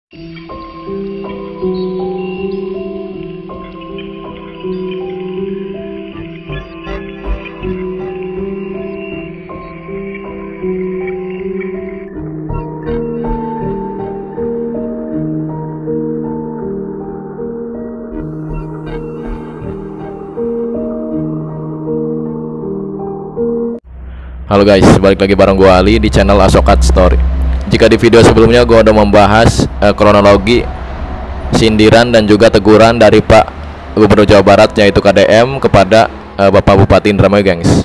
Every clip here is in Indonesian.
Halo guys, balik lagi bareng gue Ali di channel Asokat Story. Jika di video sebelumnya gue udah membahas kronologi sindiran dan juga teguran dari Pak Gubernur Jawa Barat, yaitu KDM, kepada Bapak Bupati Indramayu, gengs,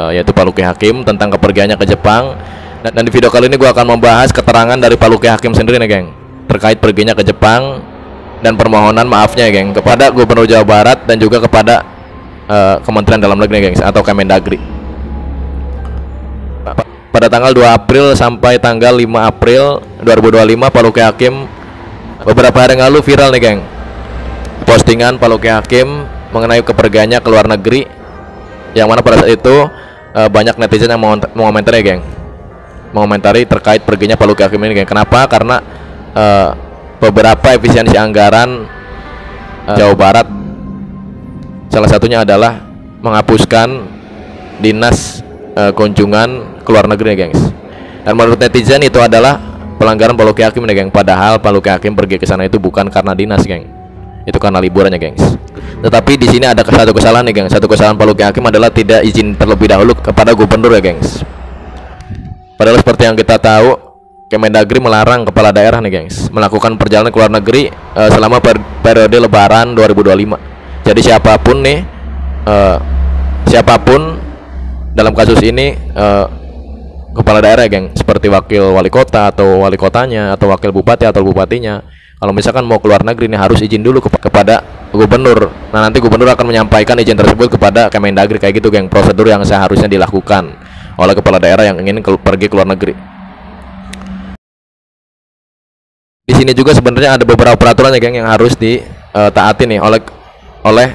yaitu Pak Luki Hakim, tentang kepergiannya ke Jepang. Dan di video kali ini gue akan membahas keterangan dari Pak Luki Hakim sendiri nih, geng, terkait perginya ke Jepang dan permohonan maafnya, geng, kepada Gubernur Jawa Barat dan juga kepada Kementerian Dalam Negeri, gengs, atau Kemendagri. Pada tanggal 2 April sampai tanggal 5 April 2025, Pak Luki Hakim, beberapa hari yang lalu viral nih, geng, postingan Pak Luki Hakim mengenai kepergiannya ke luar negeri, yang mana pada saat itu banyak netizen yang mengomentari, geng, mengomentari terkait perginya Pak Luki Hakim ini, geng. Kenapa? Karena beberapa efisiensi anggaran Jawa Barat, salah satunya adalah menghapuskan dinas kunjungan ke luar negeri, gengs. Dan menurut netizen itu adalah pelanggaran Pak Luki Hakim nih, geng. Padahal Pak Luki Hakim pergi ke sana itu bukan karena dinas, geng. Itu karena liburannya, gengs. Tetapi di sini ada satu kesalahan nih, geng. Satu kesalahan Pak Luki Hakim adalah tidak izin terlebih dahulu kepada gubernur, ya, gengs. Padahal seperti yang kita tahu, Kemendagri melarang kepala daerah nih, gengs, melakukan perjalanan ke luar negeri selama periode Lebaran 2025. Jadi siapapun nih, siapapun dalam kasus ini kepala daerah, geng, seperti wakil wali kota atau wali kotanya atau wakil bupati atau bupatinya, kalau misalkan mau keluar negeri ini harus izin dulu kepada gubernur. Nah, nanti gubernur akan menyampaikan izin tersebut kepada Kemendagri, kayak gitu, geng, prosedur yang seharusnya dilakukan oleh kepala daerah yang ingin pergi ke luar negeri. Di sini juga sebenarnya ada beberapa peraturan, ya, geng, yang harus ditaati nih oleh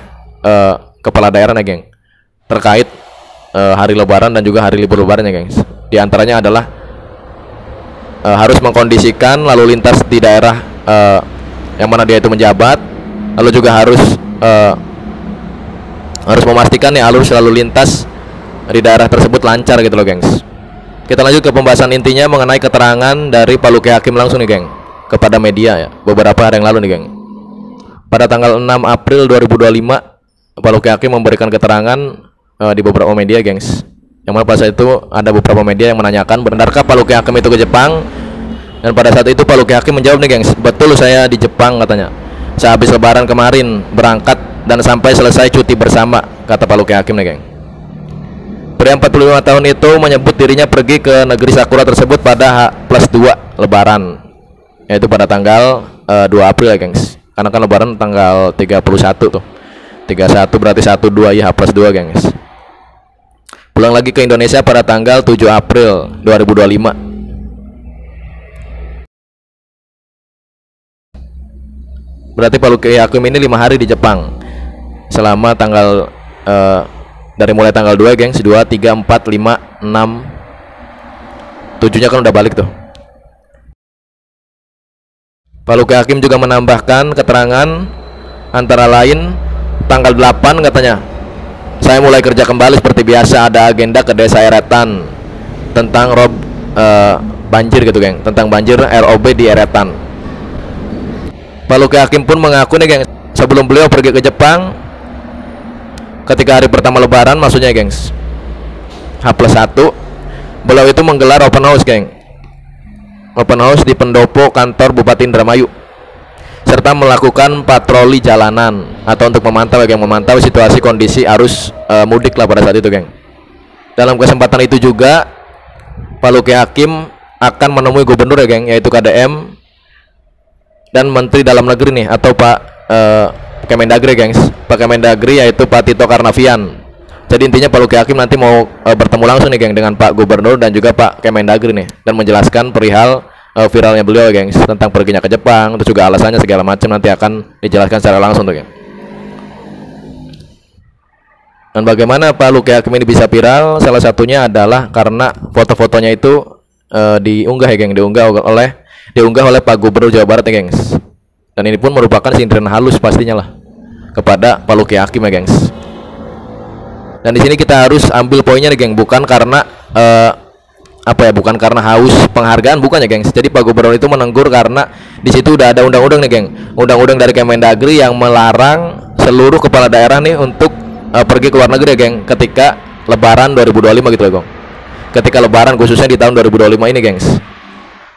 kepala daerah, ya, geng, terkait hari Lebaran dan juga hari libur Lebarannya, gengs. Di antaranya adalah harus mengkondisikan lalu lintas di daerah yang mana dia itu menjabat, lalu juga harus memastikan nih alur lalu lintas di daerah tersebut lancar, gitu loh, gengs. Kita lanjut ke pembahasan intinya mengenai keterangan dari Pak Luki Hakim langsung nih, geng, kepada media, ya, beberapa hari yang lalu nih, geng. Pada tanggal 6 April 2025, Pak Luki Hakim memberikan keterangan di beberapa media, gengs, yang mana pada saat itu ada beberapa media yang menanyakan, benarkah Pak Luki Hakim itu ke Jepang? Dan pada saat itu Pak Luki Hakim menjawab nih, gengs, betul, saya di Jepang, katanya. Sehabis Lebaran kemarin berangkat dan sampai selesai cuti bersama, kata Pak Luki Hakim nih, geng. Pria 45 tahun itu menyebut dirinya pergi ke negeri Sakura tersebut pada H+2 Lebaran, yaitu pada tanggal 2 April, ya, gengs, karena kan Lebaran tanggal 31 tuh. 31 berarti 12, ya, H+2, gengs. Pulang lagi ke Indonesia pada tanggal 7 April 2025. Berarti Pak Luki Hakim ini 5 hari di Jepang. Selama tanggal dari mulai tanggal 2, gengs, 2, 3, 4, 5, 6, 7-nya kan udah balik tuh. Pak Luki Hakim juga menambahkan keterangan antara lain tanggal 8, katanya, saya mulai kerja kembali seperti biasa, ada agenda ke desa Eretan tentang banjir, gitu, geng, tentang banjir ROB di Eretan. Pak Luki Hakim pun mengaku nih, geng, sebelum beliau pergi ke Jepang ketika hari pertama Lebaran, maksudnya, gengs, H+1, beliau itu menggelar open house, geng, open house di pendopo kantor Bupati Indramayu, serta melakukan patroli jalanan atau untuk memantau, geng, memantau situasi kondisi arus mudik lah pada saat itu, geng. Dalam kesempatan itu juga Pak Luki Hakim akan menemui gubernur, ya, geng, yaitu KDM dan Menteri Dalam Negeri nih, atau Pak Kemendagri, gengs, Pak Kemendagri, yaitu Pak Tito Karnavian. Jadi intinya Pak Luki Hakim nanti mau bertemu langsung nih, geng, dengan Pak Gubernur dan juga Pak Kemendagri nih, dan menjelaskan perihal viralnya beliau, gengs, tentang perginya ke Jepang, terus juga alasannya segala macam nanti akan dijelaskan secara langsung tuh, geng. Dan bagaimana Pak Luki Hakim ini bisa viral? Salah satunya adalah karena foto-fotonya itu diunggah, ya, geng, diunggah oleh diunggah oleh Pak Gubernur Jawa Barat ya gengs. Dan ini pun merupakan sindiran halus pastinya lah kepada Pak Luki Hakim ya gengs. Dan di sini kita harus ambil poinnya nih geng, bukan karena bukan karena haus penghargaan, bukan ya gengs. Jadi Pak Gubernur itu menegur karena di situ udah ada undang-undang nih geng, undang-undang dari Kemendagri yang melarang seluruh kepala daerah nih untuk pergi ke luar negeri ya geng, ketika Lebaran 2025 gitu ya geng. Ketika Lebaran khususnya di tahun 2025 ini gengs.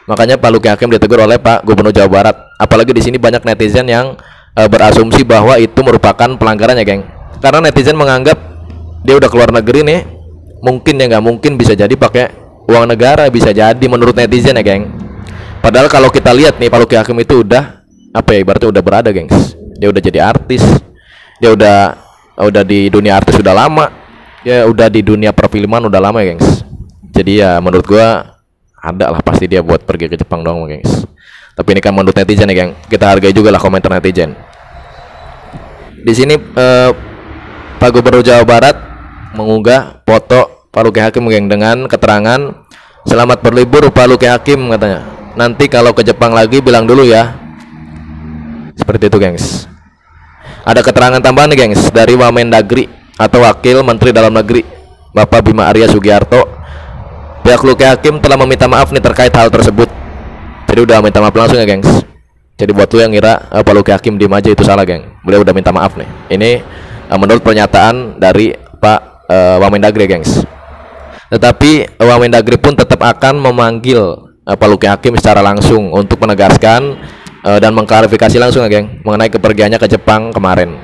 Makanya Pak Luki Hakim ditegur oleh Pak Gubernur Jawa Barat. Apalagi di sini banyak netizen yang berasumsi bahwa itu merupakan pelanggaran ya geng. Karena netizen menganggap dia udah keluar negeri nih, mungkin ya nggak mungkin bisa jadi pakai uang negara, bisa jadi menurut netizen ya geng. Padahal kalau kita lihat nih Pak Luki Hakim itu udah berarti udah berada gengs. Dia udah jadi artis, dia udah di dunia artis udah lama, dia udah di dunia perfilman udah lama ya gengs. Jadi ya menurut gua ada lah pasti dia buat pergi ke Jepang dong gengs. Tapi ini kan menurut netizen ya geng, kita hargai juga lah komentar netizen. Di sini Pak Gubernur Jawa Barat mengunggah foto Pak Luki Hakim geng dengan keterangan, "Selamat berlibur Pak Luki Hakim," katanya. "Nanti kalau ke Jepang lagi bilang dulu ya." Seperti itu gengs. Ada keterangan tambahan nih gengs dari Wamendagri atau Wakil Menteri Dalam Negeri Bapak Bima Arya Sugiarto. Pihak Luki Hakim telah meminta maaf nih terkait hal tersebut. Jadi udah minta maaf langsung ya gengs. Jadi buat lu yang ngira Pak Luki Hakim diem aja, itu salah geng. Beliau udah minta maaf nih. Ini menurut pernyataan dari Pak Wamendagri gengs. Tetapi Wamendagri pun tetap akan memanggil Pak Luki Hakim secara langsung untuk menegaskan dan mengklarifikasi langsung ya geng mengenai kepergiannya ke Jepang kemarin.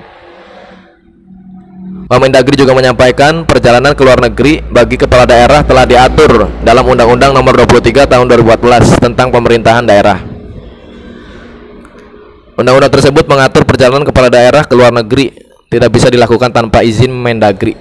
Wamendagri juga menyampaikan perjalanan ke luar negeri bagi kepala daerah telah diatur dalam Undang-Undang Nomor 23 Tahun 2014 tentang pemerintahan daerah. Undang-undang tersebut mengatur perjalanan kepala daerah ke luar negeri tidak bisa dilakukan tanpa izin Mendagri.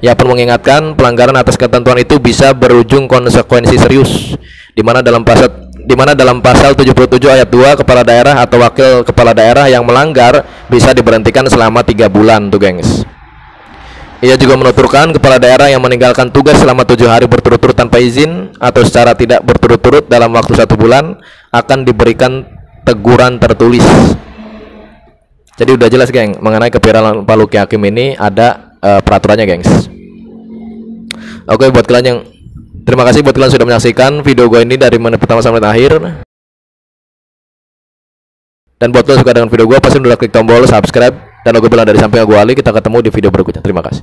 Ia pun mengingatkan pelanggaran atas ketentuan itu bisa berujung konsekuensi serius, di mana dalam pasal 77 ayat 2 kepala daerah atau wakil kepala daerah yang melanggar bisa diberhentikan selama 3 bulan tuh gengs. Ia juga menuturkan kepala daerah yang meninggalkan tugas selama 7 hari berturut-turut tanpa izin atau secara tidak berturut-turut dalam waktu 1 bulan akan diberikan teguran tertulis. Jadi udah jelas geng mengenai keviralan Pak Luki Hakim ini ada peraturannya gengs. Oke, buat kalian yang terima kasih buat kalian sudah menyaksikan video gue ini dari menit pertama sampai akhir. Dan buat kalian suka dengan video gue, pasti udah klik tombol subscribe dan logo bel dari samping gue Ali. Kita ketemu di video berikutnya. Terima kasih.